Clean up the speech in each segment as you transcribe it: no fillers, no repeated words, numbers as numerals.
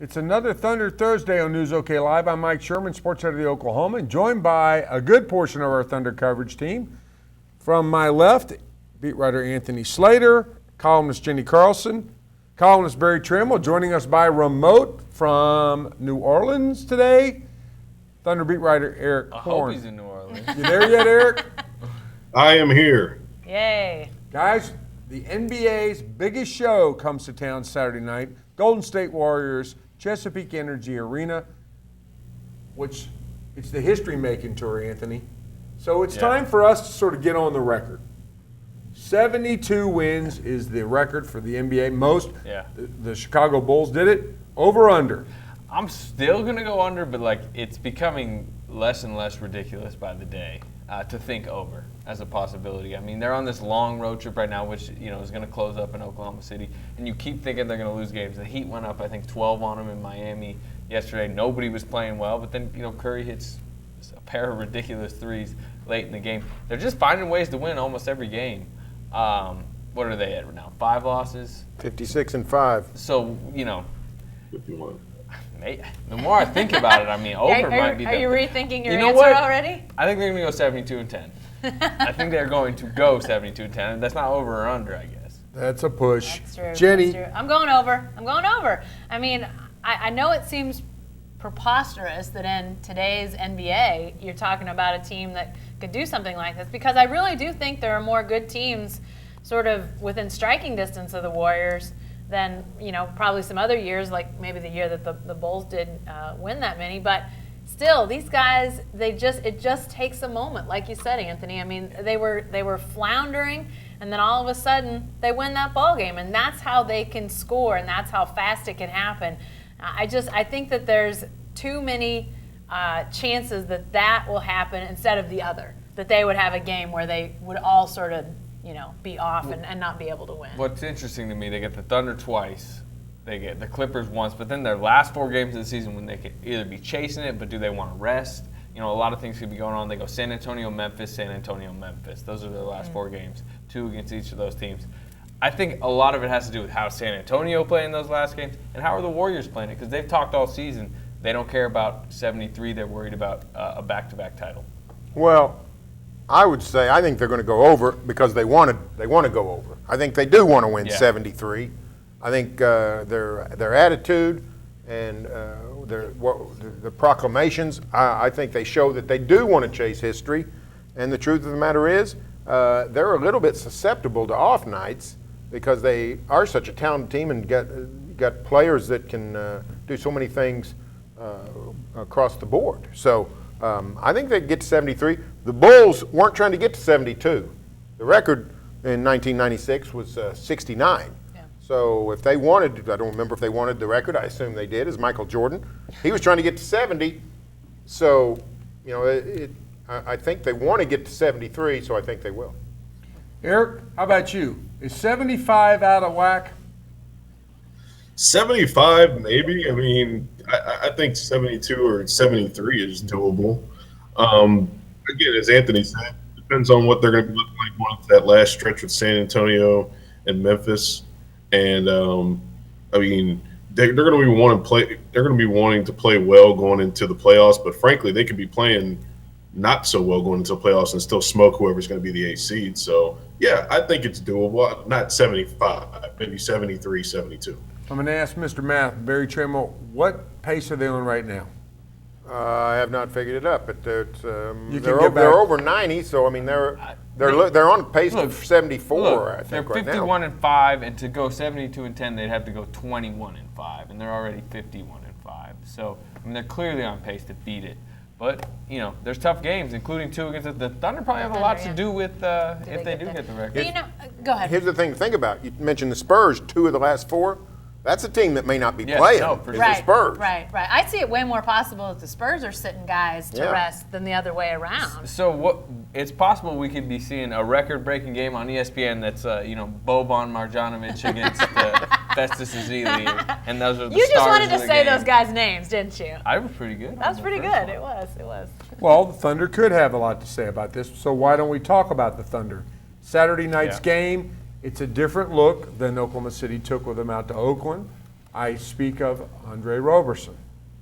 It's another Thunder Thursday on News OK Live. I'm Mike Sherman, sports head of the Oklahoman, joined by a good portion of our Thunder coverage team. From my left, beat writer Anthony Slater, columnist Jenny Carlson, columnist Barry Trammell, joining us by remote from New Orleans today, Thunder beat writer Eric Horn. I hope he's in New Orleans. You there yet, Eric? I am here. Yay. Guys, the NBA's biggest show comes to town Saturday night. Golden State Warriors, Chesapeake Energy Arena, which it's the history-making tour, Anthony. So it's time for us to sort of get on the record. 72 wins is the record for the NBA. Most, the Chicago Bulls did it. Over, under. I'm still going to go under, but it's becoming less and less ridiculous by the day to think over as a possibility. I mean, they're on this long road trip right now, which is going to close up in Oklahoma City, and you keep thinking they're going to lose games. The Heat went up, I think, 12 on them in Miami yesterday. Nobody was playing well, but then Curry hits a pair of ridiculous threes late in the game. They're just finding ways to win almost every game. What are they at now? 5 losses? 56-5. So, 51. The more I think about it, I mean, over might be. Are you rethinking your answer answer already? I think they're going to go 72-10. I think they're going to go 72-10. That's not over or under, I guess. That's a push. That's true. Jenny. That's true. I'm going over. I mean, I know it seems preposterous that in today's NBA you're talking about a team that could do something like this, because I really do think there are more good teams sort of within striking distance of the Warriors than probably some other years, like maybe the year that the Bulls didn't win that many. But still, these guys, it just takes a moment, like you said, Anthony. I mean, they were floundering, and then all of a sudden they win that ball game, and that's how they can score, and that's how fast it can happen. I think that there's too many chances that will happen instead of the other, that they would have a game where they would all sort of be off and not be able to win. What's interesting to me, they get the Thunder twice, they get the Clippers once, but then their last 4 games of the season when they could either be chasing it, but do they want to rest? A lot of things could be going on. They go San Antonio, Memphis, San Antonio, Memphis. Those are their last 4 games, 2 against each of those teams. I think a lot of it has to do with how San Antonio played in those last games and how are the Warriors playing it, because they've talked all season. They don't care about 73. They're worried about a back-to-back title. Well, I would say I think they're going to go over because they want to go over. I think they do want to win 73. I think their attitude and the proclamations, I think they show that they do want to chase history. And the truth of the matter is they're a little bit susceptible to off nights because they are such a talented team and got players that can do so many things across the board. So I think they can get to 73. The Bulls weren't trying to get to 72. The record in 1996 was 69. Yeah. So if they wanted, I don't remember if they wanted the record, I assume they did, as Michael Jordan. He was trying to get to 70. So, I think they want to get to 73, so I think they will. Eric, how about you? Is 75 out of whack? 75, maybe. I mean, I think 72 or 73 is doable. Again, as Anthony said, depends on what they're going to be looking like going into that last stretch with San Antonio and Memphis. And I mean, they're going to be wanting to play. They're going to be wanting to play well going into the playoffs. But frankly, they could be playing not so well going into the playoffs and still smoke whoever's going to be the 8th seed. So yeah, I think it's doable. Not 75, maybe 73, 72. I'm going to ask Mr. Math, Barry Trammell, what pace are they on right now? I have not figured it up, but they're over 90. So I mean, they're on pace for 74. I think they're right 51-5, and to go 72-10, they'd have to go 21-5, and they're already 51-5. So I mean, they're clearly on pace to beat it. But there's tough games, including 2 against the Thunder. Probably have a lot to do with if they do get the record. Go ahead. Here's the thing to think about. You mentioned the Spurs, 2 of the last 4. That's a team that may not be playing. The Spurs. Right. I see it way more possible that the Spurs are sitting guys to rest than the other way around. So it's possible we could be seeing a record-breaking game on ESPN that's Boban Marjanovic against Festus Ezeli, and those are the You stars just wanted to of the say game. those guys' names, didn't you? I was pretty good. That was pretty good. It was. Well, the Thunder could have a lot to say about this, so why don't we talk about the Thunder? Saturday night's game, it's a different look than Oklahoma City took with them out to Oakland. I speak of Andre Roberson,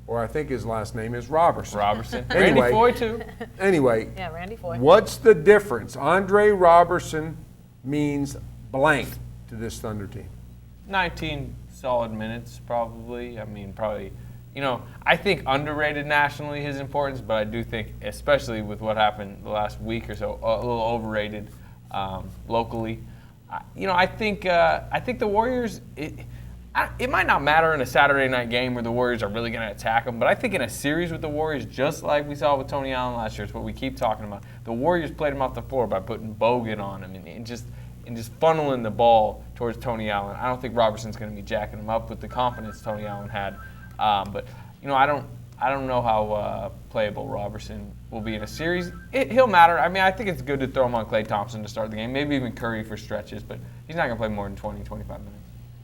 or I think his last name is Robertson. Robertson. Anyway. Randy Foy, too. Anyway, Yeah, Randy Foy. what's the difference? Andre Roberson means blank to this Thunder team. 19 solid minutes, probably. I mean, probably, I think underrated nationally his importance, but I do think, especially with what happened the last week or so, a little overrated locally. I think the Warriors. It might not matter in a Saturday night game where the Warriors are really going to attack them, but I think in a series with the Warriors, just like we saw with Tony Allen last year, it's what we keep talking about. The Warriors played him off the floor by putting Bogut on him and just funneling the ball towards Tony Allen. I don't think Robertson's going to be jacking him up with the confidence Tony Allen had, but I don't know how playable Robertson will be in a series. He'll matter. I mean, I think it's good to throw him on Klay Thompson to start the game, maybe even Curry for stretches, but he's not going to play more than 20, 25 minutes.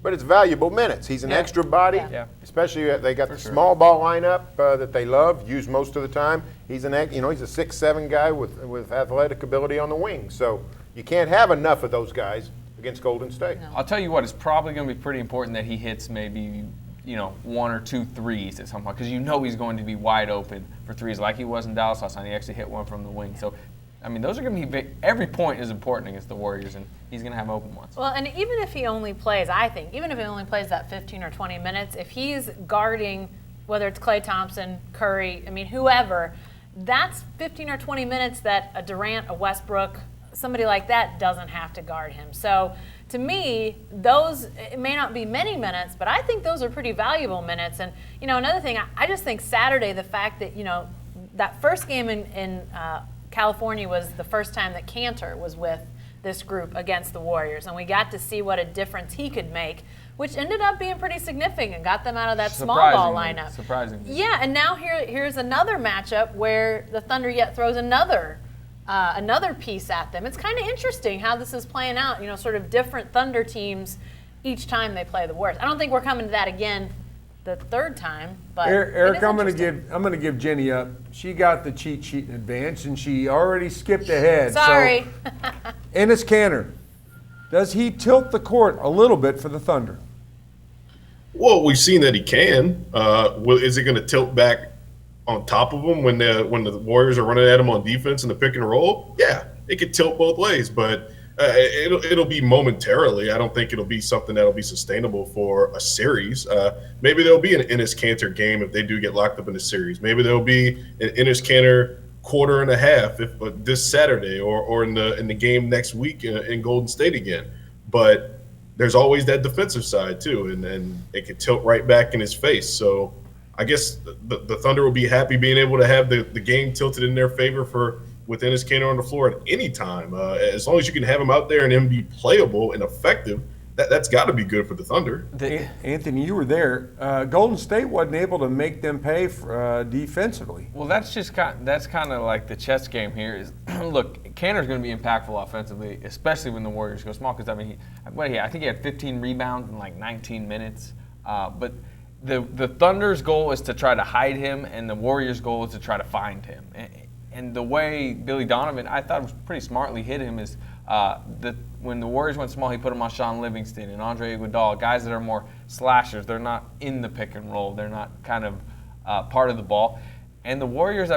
But it's valuable minutes. He's an extra body, especially they got the small ball lineup that they love, use most of the time. He's he's a 6'7" guy with athletic ability on the wing. So you can't have enough of those guys against Golden State. No. I'll tell you what, it's probably going to be pretty important that he hits maybe one or two threes at some point, because he's going to be wide open for threes like he was in Dallas last night. He actually hit one from the wing. So, I mean, those are going to be big. Every point is important against the Warriors, and he's going to have open ones. Well, and even if he only plays, that 15 or 20 minutes, if he's guarding, whether it's Klay Thompson, Curry, whoever, that's 15 or 20 minutes that a Durant, a Westbrook, somebody like that doesn't have to guard him. So to me, it may not be many minutes, but I think those are pretty valuable minutes. And, another thing, I just think Saturday, the fact that, that first game in California was the first time that Cantor was with this group against the Warriors, and we got to see what a difference he could make, which ended up being pretty significant, got them out of that small ball lineup. Surprisingly. Yeah, and now here's another matchup where the Thunder yet throws another piece at them. It's kind of interesting how this is playing out, sort of different Thunder teams each time they play the Warriors. I don't think we're coming to that again the third time, but Eric, I'm going to give Jenny up. She got the cheat sheet in advance, and she already skipped ahead. Sorry. So, Enes Kanter, does he tilt the court a little bit for the Thunder? Well, we've seen that he can. Is it going to tilt back on top of him when the Warriors are running at him on defense in the pick and roll? Yeah, it could tilt both ways, but it'll be momentarily. I don't think it'll be something that'll be sustainable for a series. Maybe there'll be an Enes Kanter game if they do get locked up in a series. Maybe there'll be an Enes Kanter quarter and a half this Saturday or in the game next week in Golden State again. But there's always that defensive side too, and it could tilt right back in his face. So I guess the Thunder will be happy being able to have the game tilted in their favor with Enes Kanter on the floor at any time. As long as you can have him out there and him be playable and effective, that's got to be good for the Thunder. Anthony, you were there. Golden State wasn't able to make them pay for, defensively. Well, that's kind of like the chess game here. Is look, Kanter's going to be impactful offensively, especially when the Warriors go small. Because I think he had 15 rebounds in like 19 minutes. But the Thunder's goal is to try to hide him, and the Warriors' goal is to try to find him. And the way Billy Donovan, I thought, was pretty smartly hit him is when the Warriors went small, he put him on Sean Livingston and Andre Iguodala, guys that are more slashers. They're not in the pick and roll. They're not kind of part of the ball. And the Warriors,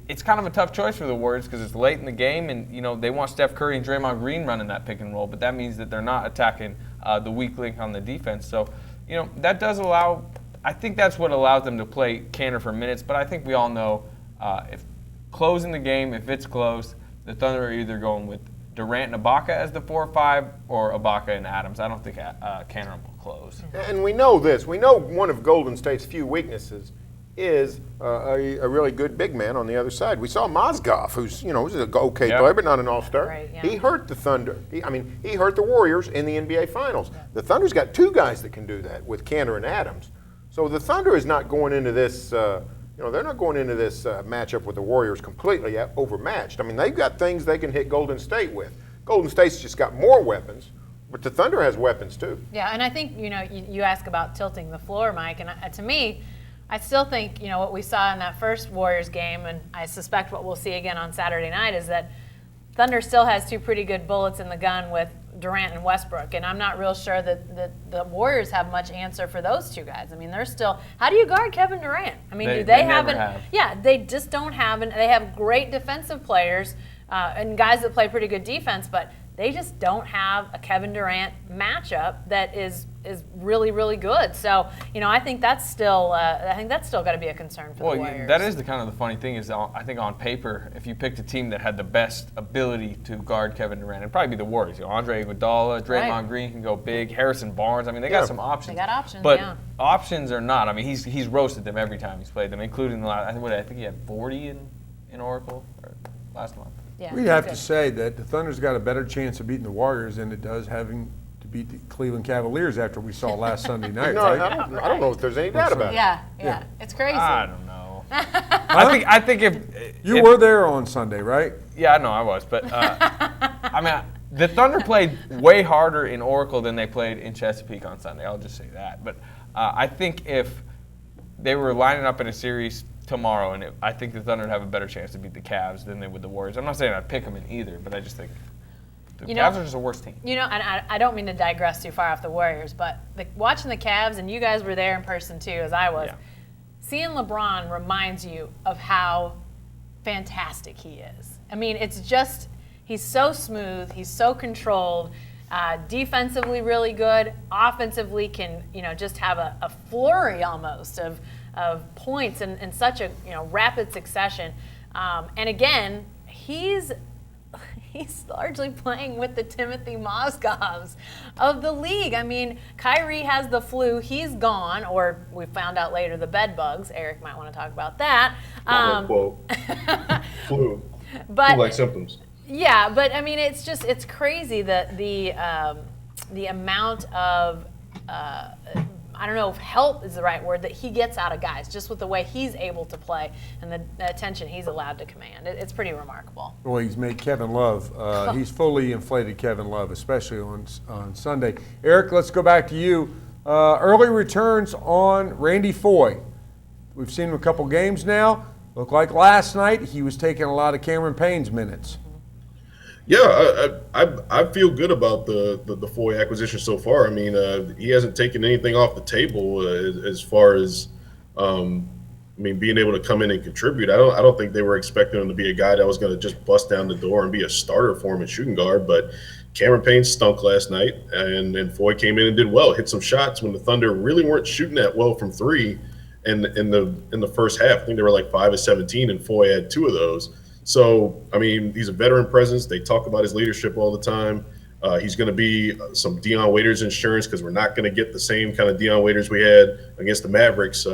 it's kind of a tough choice for the Warriors because it's late in the game, and they want Steph Curry and Draymond Green running that pick and roll, but that means that they're not attacking the weak link on the defense. So, that does allow. I think that's what allows them to play Kanter for minutes. But I think we all know if closing the game, if it's close, the Thunder are either going with Durant and Ibaka as the 4-5 or Ibaka and Adams. I don't think Kanter will close. And we know this. We know one of Golden State's few weaknesses is a really good big man on the other side. We saw Mozgov, who's was an okay player, but not an all-star. Right, yeah. He hurt the Thunder. He hurt the Warriors in the NBA Finals. Yeah. The Thunder's got two guys that can do that with Kanter and Adams. So the Thunder is not going into this. They're not going into this matchup with the Warriors completely overmatched. They've got things they can hit Golden State with. Golden State's just got more weapons, but the Thunder has weapons too. Yeah, and I think you ask about tilting the floor, Mike, and to me, I still think what we saw in that first Warriors game, and I suspect what we'll see again on Saturday night, is that Thunder still has two pretty good bullets in the gun with Durant and Westbrook, and I'm not real sure that the Warriors have much answer for those two guys. I mean, they're still. How do you guard Kevin Durant? I mean, do they never haven't? have. Yeah, they just don't have. They have great defensive players and guys that play pretty good defense, but they just don't have a Kevin Durant matchup that is really, really good. So, I think that's still got to be a concern for the Warriors. That is the kind of the funny thing is I think on paper, if you picked a team that had the best ability to guard Kevin Durant, it'd probably be the Warriors. Andre Iguodala, Draymond Green can go big, Harrison Barnes. I mean, they got some options. They got options, but yeah. options are not. I mean, he's roasted them every time he's played them, including the last. I think he had 40 in Oracle last month. Yeah, We'd have to say that the Thunder's got a better chance of beating the Warriors than it does having to beat the Cleveland Cavaliers after we saw last Sunday night, No, right? I don't know if there's any doubt about it. Yeah, it's crazy. I don't know. I think if You were there on Sunday, right? Yeah, I know I was, but I mean, the Thunder played way harder in Oracle than they played in Chesapeake on Sunday. I'll just say that. But I think if they were lining up in a series tomorrow, and I think the Thunder would have a better chance to beat the Cavs than they would the Warriors. I'm not saying I'd pick them in either, but I just think the Cavs are just a worse team. And I don't mean to digress too far off the Warriors, but watching the Cavs, and you guys were there in person too, as I was, seeing LeBron reminds you of how fantastic he is. I mean, it's just, he's so smooth, he's so controlled, defensively really good, offensively can, just have a flurry almost of points in such a rapid succession. And again, he's largely playing with the Timothy Mozgovs of the league. I mean, Kyrie has the flu. He's gone, or we found out later the bed bugs. Eric might want to talk about that. Quote. Flu. But Flu-like symptoms. Yeah, but I mean, it's crazy that the amount of I don't know if help is the right word that he gets out of guys, just with the way he's able to play and the attention he's allowed to command. It's pretty remarkable. Well, he's made Kevin Love. He's fully inflated Kevin Love, especially on Sunday. Eric, let's go back to you. Early returns on Randy Foye. We've seen him a couple games now. Looked like last night he was taking a lot of Cameron Payne's minutes. Yeah, I feel good about the Foye acquisition so far. I mean, he hasn't taken anything off the table as far as, being able to come in and contribute. I don't think they were expecting him to be a guy that was going to just bust down the door and be a starter for him at shooting guard. But Cameron Payne stunk last night, and Foye came in and did well, hit some shots when the Thunder really weren't shooting that well from three. In the first half, I think they were like 5 of 17, and Foye had 2 of those. So, I mean, he's a veteran presence. They talk about his leadership all the time. He's going to be some Dion Waiters insurance because we're not going to get the same kind of Dion Waiters we had against the Mavericks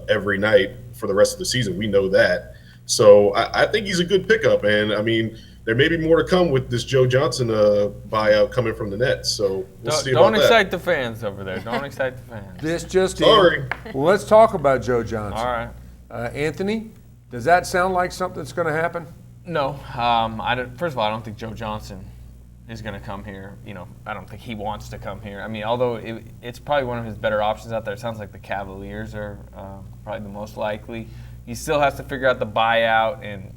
every night for the rest of the season. We know that. So I think he's a good pickup. And, I mean, there may be more to come with this Joe Johnson buyout coming from the Nets. So we'll see about that. Don't excite the fans over there. Don't excite the fans. This just Sorry. Well, let's talk about Joe Johnson. All right. Anthony, does that sound like something that's going to happen? No. First of all, I don't think Joe Johnson is going to come here. I don't think he wants to come here. I mean, although it's probably one of his better options out there. It sounds like the Cavaliers are probably the most likely. He still has to figure out the buyout, and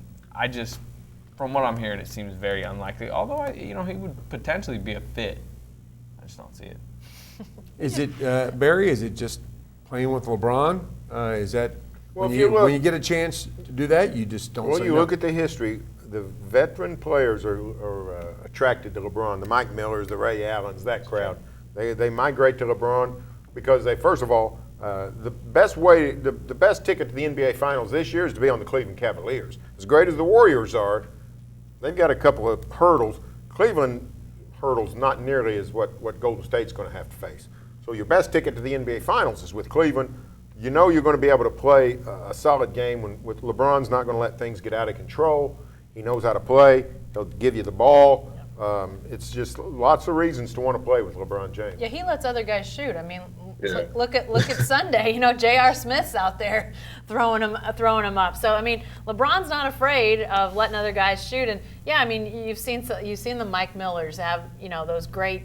from what I'm hearing, it seems very unlikely. Although, he would potentially be a fit. I just don't see it. Is it, Barry, is it just playing with LeBron? Is that Well, when if you look- when you get a chance to do that, you just don't Well, say you no? look at the history, the veteran players are attracted to LeBron, the Mike Millers, the Ray Allens, that crowd. They migrate to LeBron because they, first of all, the best ticket to the NBA Finals this year is to be on the Cleveland Cavaliers. As great as the Warriors are, they've got a couple of hurdles. Cleveland hurdles not nearly as what Golden State's going to have to face. So your best ticket to the NBA Finals is with Cleveland. You know you're going to be able to play a solid game with LeBron's not going to let things get out of control. He knows how to play. He'll give you the ball. It's just lots of reasons to want to play with LeBron James. Yeah, he lets other guys shoot. I mean, Yeah. look at Sunday. J.R. Smith's out there throwing him up. So I mean, LeBron's not afraid of letting other guys shoot. And yeah, I mean, you've seen the Mike Millers have those great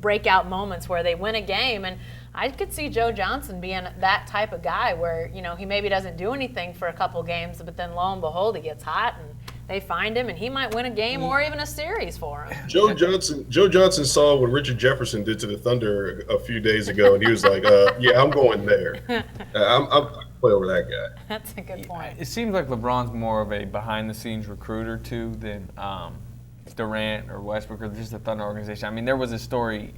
breakout moments where they win a game, and I could see Joe Johnson being that type of guy where he maybe doesn't do anything for a couple games, but then lo and behold he gets hot and they find him, and he might win a game or even a series for him. Joe Johnson saw what Richard Jefferson did to the Thunder a few days ago, and he was like, "Yeah, I'm going there. I'll play over that guy." That's a good point. It seems like LeBron's more of a behind-the-scenes recruiter too than Durant or Westbrook or just the Thunder organization. I mean, there was a story,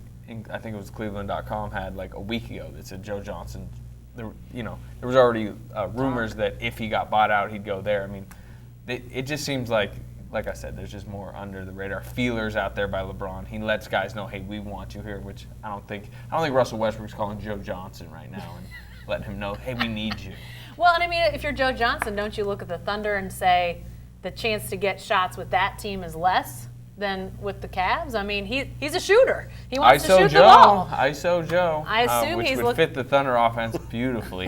I think it was Cleveland.com had like a week ago that said Joe Johnson. There was already rumors that if he got bought out, he'd go there. I mean, it just seems like I said, there's just more under the radar feelers out there by LeBron. He lets guys know, hey, we want you here, which I don't think Russell Westbrook's calling Joe Johnson right now and letting him know, hey, we need you. Well, and I mean, if you're Joe Johnson, don't you look at the Thunder and say the chance to get shots with that team is less than with the Cavs? I mean, he's a shooter. He wants to shoot the ball. ISO Joe. I assume which he's would fit the Thunder offense beautifully.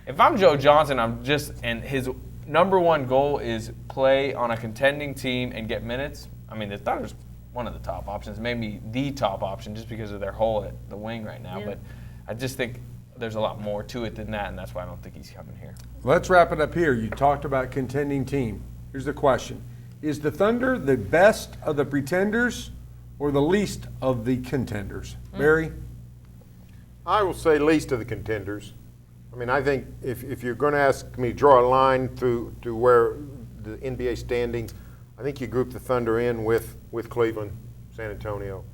If I'm Joe Johnson, and his number one goal is play on a contending team and get minutes. I mean, the Thunder's one of the top options, maybe the top option, just because of their hole at the wing right now. Yeah. But I just think there's a lot more to it than that, and that's why I don't think he's coming here. Let's wrap it up here. You talked about contending team. Here's the question. Is the Thunder the best of the pretenders or the least of the contenders? Barry? I will say least of the contenders. I mean, I think if you're going to ask me to draw a line through to where the NBA standings, I think you group the Thunder in with Cleveland, San Antonio,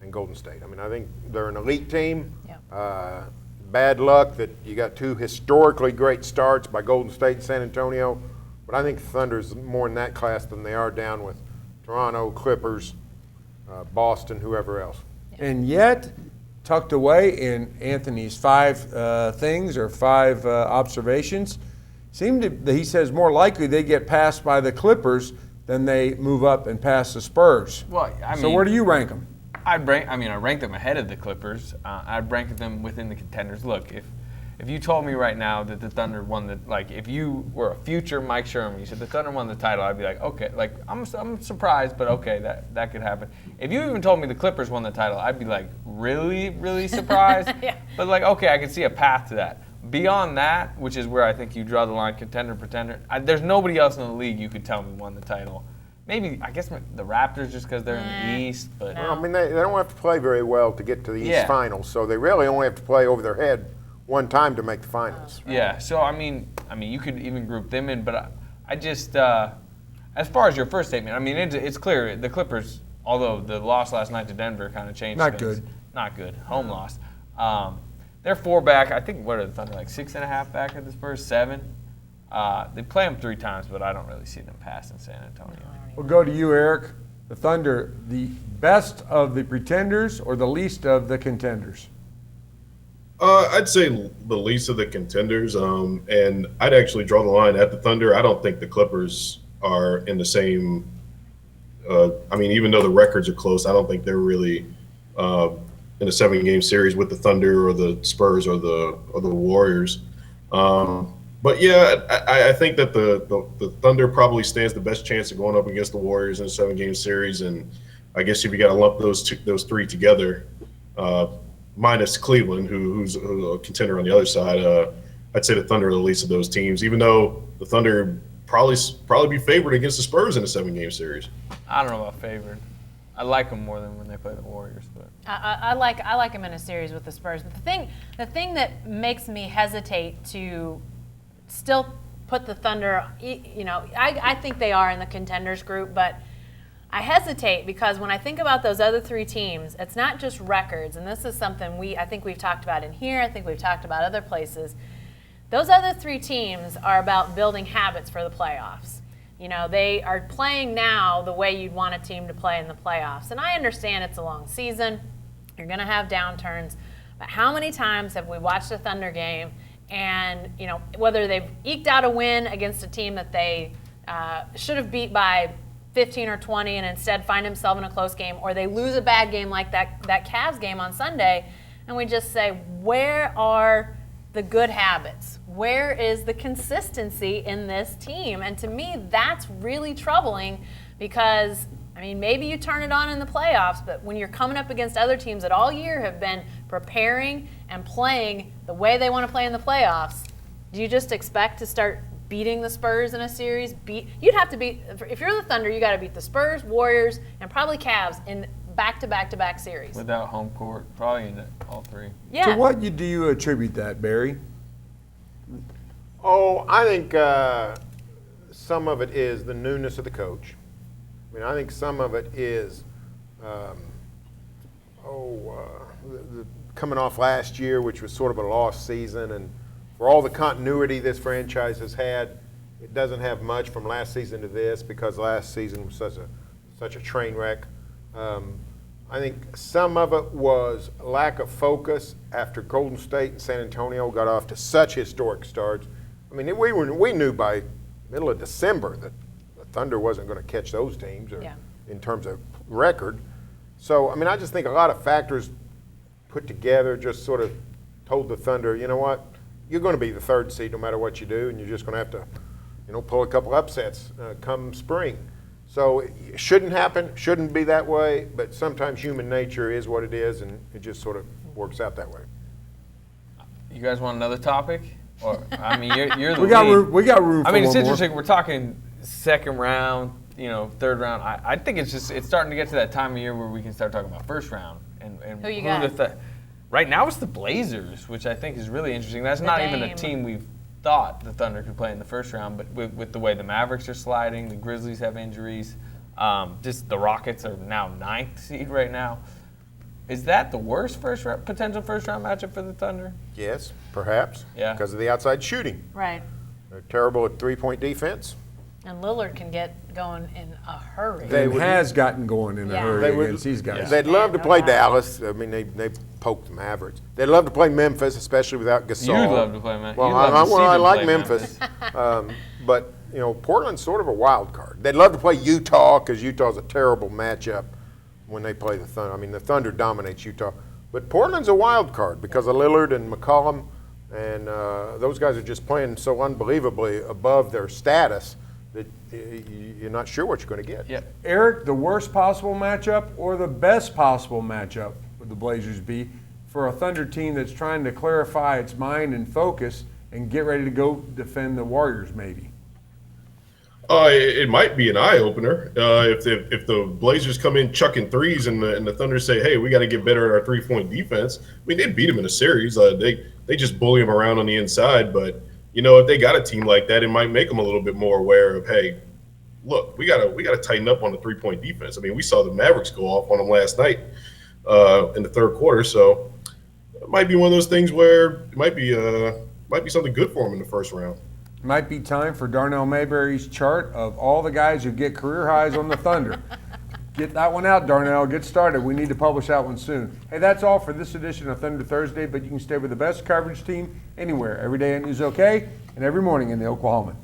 and Golden State. I mean, I think they're an elite team. Yeah. Bad luck that you got two historically great starts by Golden State and San Antonio, but I think the Thunder's more in that class than they are down with Toronto, Clippers, Boston, whoever else. And yet, tucked away in Anthony's five observations, he says more likely they get passed by the Clippers than they move up and pass the Spurs. Well, so where do you rank them? I rank them ahead of the Clippers. I'd rank them within the contenders. Look, if you told me right now that the Thunder won if you were a future Mike Sherman, you said the Thunder won the title, I'd be like, okay, I'm surprised, but okay, that could happen. If you even told me the Clippers won the title, I'd be like, really, really surprised. Yeah. But okay, I can see a path to that. Beyond that, which is where I think you draw the line, contender, pretender. There's nobody else in the league you could tell me won the title. Maybe, I guess the Raptors just because they're in the East. But well, I mean, they don't have to play very well to get to the East Finals, so they really only have to play over their head one time to make the finals. Right. Yeah, so I mean, you could even group them in, but I just, as far as your first statement, I mean, it's clear the Clippers, although the loss last night to Denver kind of changed things. Not good. Home loss. They're 4 back. I think, what are the Thunder, 6.5 back at the Spurs? 7? They play them 3 times, but I don't really see them passing San Antonio. We'll go to you, Eric. The Thunder, the best of the pretenders or the least of the contenders? I'd say the least of the contenders, and I'd actually draw the line at the Thunder. I don't think the Clippers are in the same. Even though the records are close, I don't think they're really in a 7-game series with the Thunder or the Spurs or the Warriors. But yeah, I think that the Thunder probably stands the best chance of going up against the Warriors in a 7-game series, and I guess if you got to lump those 3 together. Minus Cleveland, who's a contender on the other side, I'd say the Thunder are the least of those teams, even though the Thunder probably be favored against the Spurs in a 7-game series. I don't know about favored. I like them more than when they play the Warriors. But I like them in a series with the Spurs. But the thing that makes me hesitate to still put the Thunder, I think they are in the contenders group, but I hesitate because when I think about those other 3 teams, it's not just records, and this is something I think we've talked about in here, I think we've talked about other places. Those other 3 teams are about building habits for the playoffs. They are playing now the way you'd want a team to play in the playoffs. And I understand it's a long season. You're going to have downturns. But how many times have we watched a Thunder game and, whether they've eked out a win against a team that they should have beat by 15 or 20 and instead find himself in a close game, or they lose a bad game like that Cavs game on Sunday, and we just say, where are the good habits? Where is the consistency in this team? And to me, that's really troubling because, maybe you turn it on in the playoffs, but when you're coming up against other teams that all year have been preparing and playing the way they want to play in the playoffs, do you just expect to start beating the Spurs in a series. You'd have to beat, if you're the Thunder, you got to beat the Spurs, Warriors, and probably Cavs in back-to-back-to-back series. Without home court, probably in all three. Yeah. To what do you attribute that, Barry? Oh, I think some of it is the newness of the coach. I mean, I think some of it is coming off last year, which was sort of a lost season, and for all the continuity this franchise has had, it doesn't have much from last season to this because last season was such a train wreck. I think some of it was lack of focus after Golden State and San Antonio got off to such historic starts. I mean, we knew by middle of December that the Thunder wasn't going to catch those teams in terms of record. So, I mean, I just think a lot of factors put together just sort of told the Thunder, you know what, you're going to be the third seed no matter what you do, and you're just going to have to, pull a couple upsets come spring. So it shouldn't happen, shouldn't be that way, but sometimes human nature is what it is, and it just sort of works out that way. You guys want another topic? Or I mean, you're the We got lead. room. We got room. I for mean, it's one more. interesting. We're talking second round, third round. I think it's starting to get to that time of year where we can start talking about first round and Who you got? Right now it's the Blazers, which I think is really interesting. That's not even a team we've thought the Thunder could play in the first round, but with the way the Mavericks are sliding, the Grizzlies have injuries, just the Rockets are now 9th seed right now. Is that the worst potential first round matchup for the Thunder? Yes, perhaps. Yeah. Because of the outside shooting. Right. They're terrible at three-point defense. And Lillard can get going in a hurry. It has gotten going in a Yeah. hurry They would- against these guys. They'd love to No play doubt. Dallas. I mean, they poked the Mavericks. They'd love to play Memphis, especially without Gasol. You'd love to play Memphis. Well, You'd love to see I them like play Memphis, but Portland's sort of a wild card. They'd love to play Utah because Utah's a terrible matchup when they play the Thunder. I mean, the Thunder dominates Utah, but Portland's a wild card because of Lillard and McCollum, and those guys are just playing so unbelievably above their status that you're not sure what you're going to get. Yeah. Eric, the worst possible matchup or the best possible matchup would the Blazers be for a Thunder team that's trying to clarify its mind and focus and get ready to go defend the Warriors, maybe? It might be an eye opener if the Blazers come in chucking threes and the Thunder say, "Hey, we got to get better at our 3-point defense." I mean, they beat them in a series. They just bully them around on the inside, but if they got a team like that, it might make them a little bit more aware of, hey, look, we gotta tighten up on the 3-point defense. I mean, we saw the Mavericks go off on them last night in the third quarter, so it might be one of those things where it might be something good for them in the first round. Might be time for Darnell Mayberry's chart of all the guys who get career highs on the Thunder. Get that one out, Darnell. Get started. We need to publish that one soon. Hey, that's all for this edition of Thunder Thursday, but you can stay with the best coverage team anywhere. Every day at News OK and every morning in the Oklahoman.